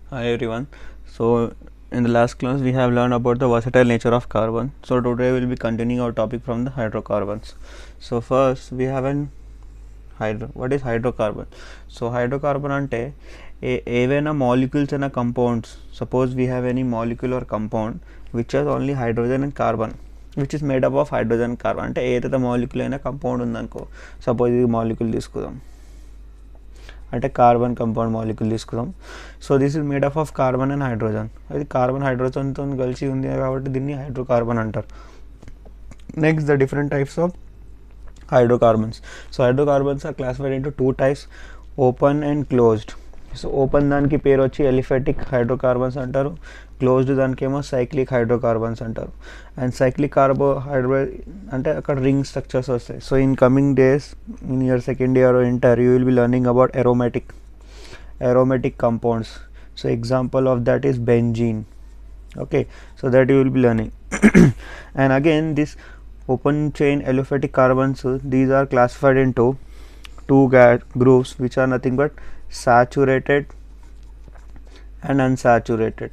Hi everyone. So in the last class we have learned about the versatile nature of carbon. So today we will be continuing our topic from the hydrocarbons. So first we have an what is hydrocarbon? So hydrocarbon ante ఏవైనా molecules and compounds. Suppose we have any molecule or compound which has only hydrogen and carbon, which is made up of hydrogen and carbon. అంటే ఏదైతే molecule అయినా compound ఉందనుకో, suppose ఇది molecule తీసుకుందాం, అంటే carbon compound molecule తీసుకుందాం. So this is made up of carbon and hydrogen. అది carbon హైడ్రోజన్తో కలిసి ఉంది కాబట్టి దీన్ని హైడ్రోకార్బన్ అంటారు. Next the different types of hydrocarbons. So hydrocarbons are classified into two types, open and closed. So open దానికి పేరు వచ్చి ఎలిఫెటిక్ హైడ్రోకార్బన్స్ అంటారు, క్లోజ్డ్ దానికి ఏమో సైక్లిక్ హైడ్రోకార్బన్స్ అంటారు. అండ్ సైక్లిక్ కార్బోహైడ్రో అంటే అక్కడ రింగ్ స్ట్రక్చర్స్ వస్తాయి. So in coming days in your second year inter you will be learning about aromatic compounds. So example of that is benzene. Okay, so that you will be learning. And again this open chain aliphatic carbons, these are classified into two groups which are nothing but saturated and unsaturated.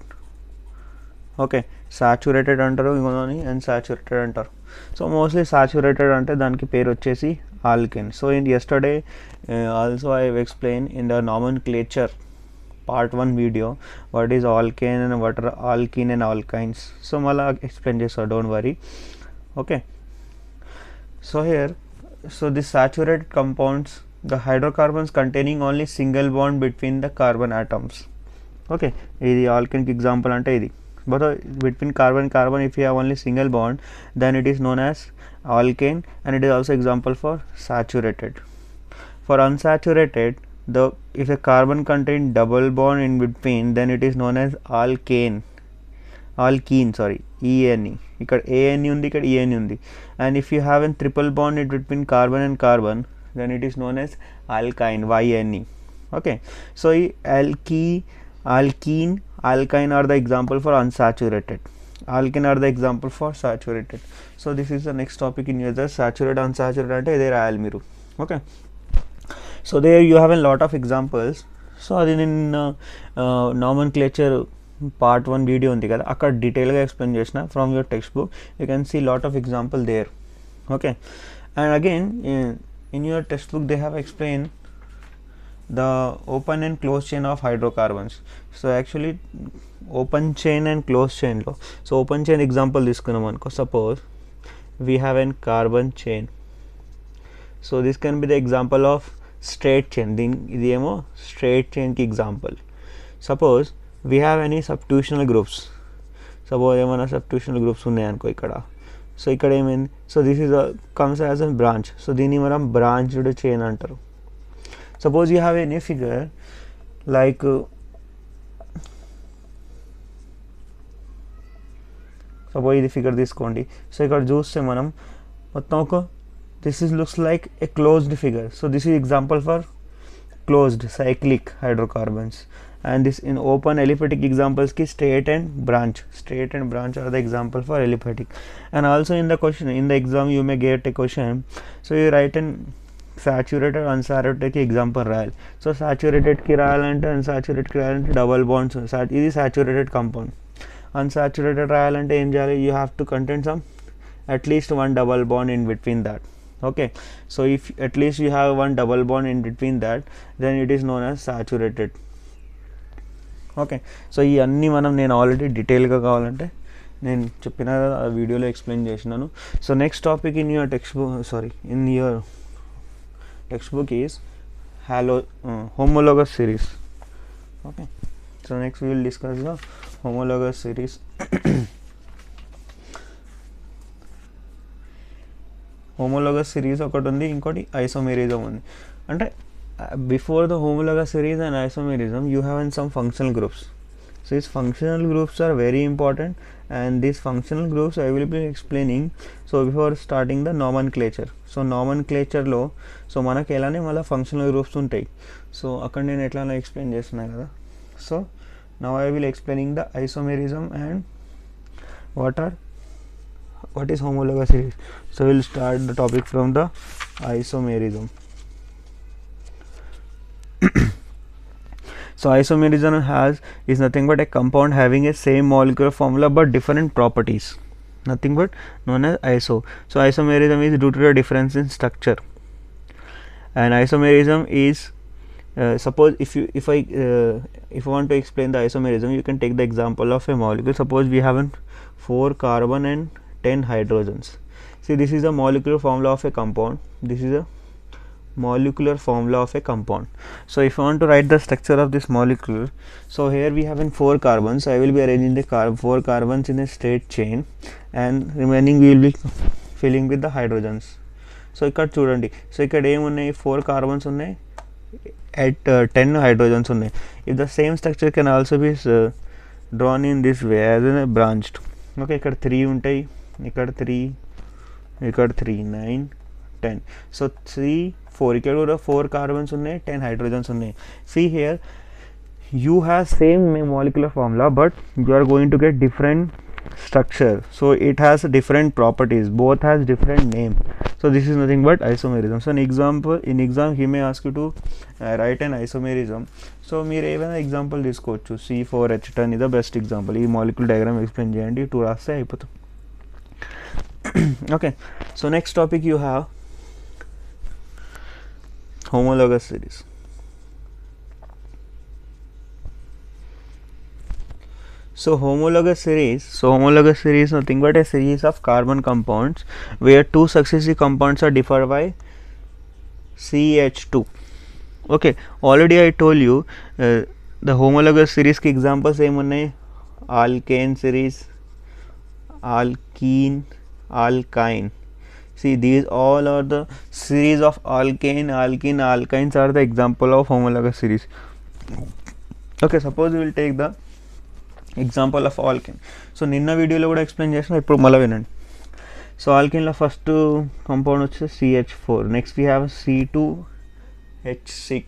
Okay, saturated అంటారు ఇంకొన్ని unsaturated అంటారు. So mostly saturated అంటే దానికి పేరు వచ్చేసి alkane. So in yesterday also I have explained in the nomenclature part 1 video what is alkane and what are alkene and alkynes. So mala explain చేస్తా, don't worry. Okay, so here, so the saturated compounds, the hydrocarbons containing only single bond between the carbon atoms. Okay, ఇది alkane example అంటే ఇది, but between carbon and carbon if you have only single bond then it is known as alkane, and it is also example for saturated. For unsaturated, if a carbon contain double bond in between then it is known as alkene, ENE. ఇక్కడ ANE ఉంది, ఇక్కడ ENE ఉంది. And if you have a triple bond in between carbon and carbon then it is known as alkyne, YNE. Okay, so alkene, alkyne are the example for unsaturated, alkene are the example for saturated. So this is the next topic in your saturated unsaturated అంటే ఇదే రాయాలి మీరు. Okay, so there you have a lot of examples. So అది నేను nomenclature part 1 video ఉంది కదా, అక్కడ డీటెయిల్గా ఎక్స్ప్లెయిన్ చేసిన from your textbook. You can see lot of example there. Okay, and again in your textbook they have explain the open and close chain of hydrocarbons. So actually open chain and close చైన్లో, so open chain example తీసుకున్నాం అనుకో, suppose we have n carbon chain. So this can be the example of straight chain. ఇది ఏమో straight చైన్కి example. Suppose we have any substitutional groups, suppose ఏమైనా substitutional groups ఉన్నాయనుకో ఇక్కడ. So ఇక్కడ ఏమైంది, so this is comes as a branch. So దీన్ని మనం branched chain అంటారు. Suppose you have any figure like suppose ఇది ఫిగర్ తీసుకోండి. సో ఇక్కడ చూస్తే మనం మొత్తం ఒక this is looks like A closed figure. So this is example for closed cyclic hydrocarbons. And this in open aliphatic examples ki straight and branch are the example for aliphatic. And also in the question, in the exam you may get a question, so you write in saturated unsaturated ki example రాయాలి. So saturated కి రాయాలంటే unsaturated కి రాయాలంటే double bonds, ఇది saturated compound. unsaturated రాయాలంటే ఏం చేయాలి, you have to contain some at least one double bond in between that. Okay, so if at least you have one double bond in between that then it is known as saturated. Okay, so ఇవన్నీ మనం నేను already డీటెయిల్గా కావాలంటే నేను చెప్పిన ఆ వీడియోలో explain చేసినాను. So next topic in your text book is homologous series. Okay, so next we will discuss the homologous series. homologous series ఒకటి ఉంది, ఇంకోటి ఐసోమెరిజం ఉంది. అంటే before the homologous series and isomerism you have in some functional groups. So these functional groups are very important, and these functional groups I will be explaining. So before starting the nomenclature, so nomenclature లో so మనకి ఎలానే మళ్ళీ functional groups ఉంటాయి. So అక్కడ నేను ఎట్లా explain చేస్తున్నా కదా. So now I will explaining the isomerism and what is homologous series. So we'll start the topic from the isomerism. So isomerism is nothing but a compound having a same molecular formula but different properties, nothing but known as iso. So isomerism is due to the difference in structure. And isomerism is suppose if I want to explain the isomerism, you can take the example of a molecule. Suppose we have 4 carbon and 10 hydrogens. See, this is the molecular formula of a compound. This is a molecular formula of a compound. So if I want to write the structure of this molecule, so here we have 4 carbons. I will be arranging the 4 carbons in a straight chain, and remaining we will be filling with the hydrogens. So ఇక్కడ చూడండి, so ఇక్కడ ఏమున్నాయి, 4 carbons ఉన్నాయి, at 10 hydrogens ఉన్నాయి. If the same structure can also be drawn in this way as a branched. Okay, ఇక్కడ 3 ఉంటాయి, ఇక్కడ 3, ఇక్కడ 3, 9, 10. So 3, 4, ఇక్కడ కూడా 4 కార్బన్స్ ఉన్నాయి, 10 hydrogens ఉన్నాయి. See here, you have same molecular formula but you are going to get different structure, so it has different properties, both has different name. So this is nothing but isomerism. So in exam he may ask you to write an isomerism. So మీరు ఏమైనా example తీసుకోవచ్చు. C4H10 is the best example. ఈ molecule diagram explain చేయండి, 2 రాస్తే అయిపోతుంది. Okay, so next topic you have homologous series. So homologous series nothing but a series of carbon compounds where 2 successive compounds are differed by CH2. Okay, already I told you the homologous series ki examples em unnai, alkane series, alkene, alkyne. See, these all are the series of alkane, alkene, alkynes are the example of homologous series. Okay, suppose we will take the example of alkane. So నిన్న వీడియోలో కూడా explain చేసిన, ఇప్పుడు మళ్ళీ వినండి. So ఆల్కేన్లో first compound వచ్చి CH4, next we have C2H6,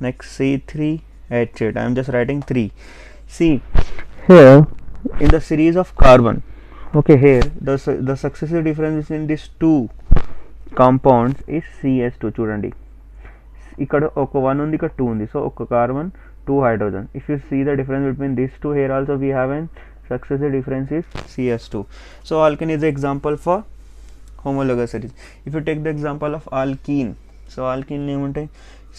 next C3H8. I'm just writing 3. See here in the series of carbon, okay, here the successive difference between these 2 compounds is CH2. చూడండి, ఇక్కడ ఒక 1 ఉంది, ఇక్కడ 2 ఉంది, సో ఒక carbon, 2 hydrogen. If you see the difference between these 2, here also we have an successive difference is CS2. So alkene is the example for homologous series. If you take the example of alkene, so alkene name untai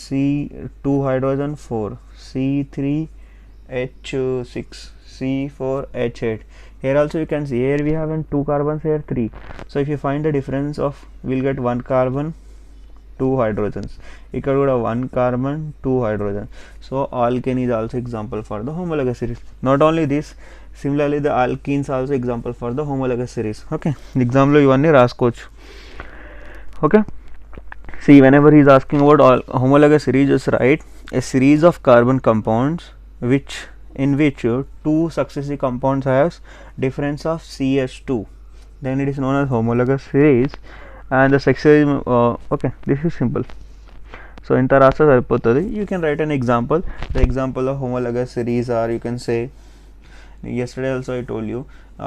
C2 hydrogen 4, C3H6, C4H8. Here also you can see, here we have 2 carbons, here 3. So if you find the difference of, we'll get 1 carbon, 2 hydrogens. ఇక్కడ కూడా 1 carbon, 2 hydrogen. So alkane is also example for the homologous series. Not only this, similarly the alkenes also example for the homologous series. Okay, exam లో ఇవన్నీ రాసుకోవచ్చు. Okay, see, whenever he is asking about homologous series, just write a series of carbon compounds in which 2 successive compounds has difference of CH2, then it is known as homologous series. And the successive okay, this is simple. So in tarasa saripotadi, you can write an example. The example of homologous series are, you can say, yesterday also I told you,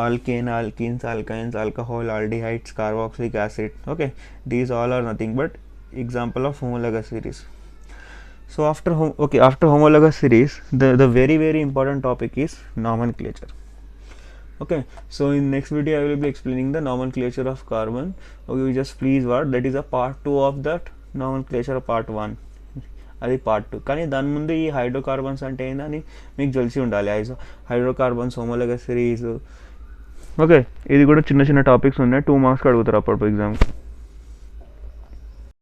alkane, alkenes, alkynes, alcohol, aldehydes, carboxylic acid. Okay, these all are nothing but example of homologous series. So after homologous series, the very very important topic is nomenclature. Okay, so in next video I will be explaining the nomenclature of carbon. Okay, you just please what, that is a part 2 of that nomenclature, part 1 అది part 2. కానీ దాని ముందు ఈ hydrocarbons అంటే ఏందని మీకు తెలిసి ఉండాలి. Hydrocarbons, హోమోలగస్ series. ఓకే, ఇది కూడా చిన్న చిన్న టాపిక్స్ ఉన్నాయి, 2 మార్క్స్ అడుగుతారు అప్పుడు ఎగ్జామ్.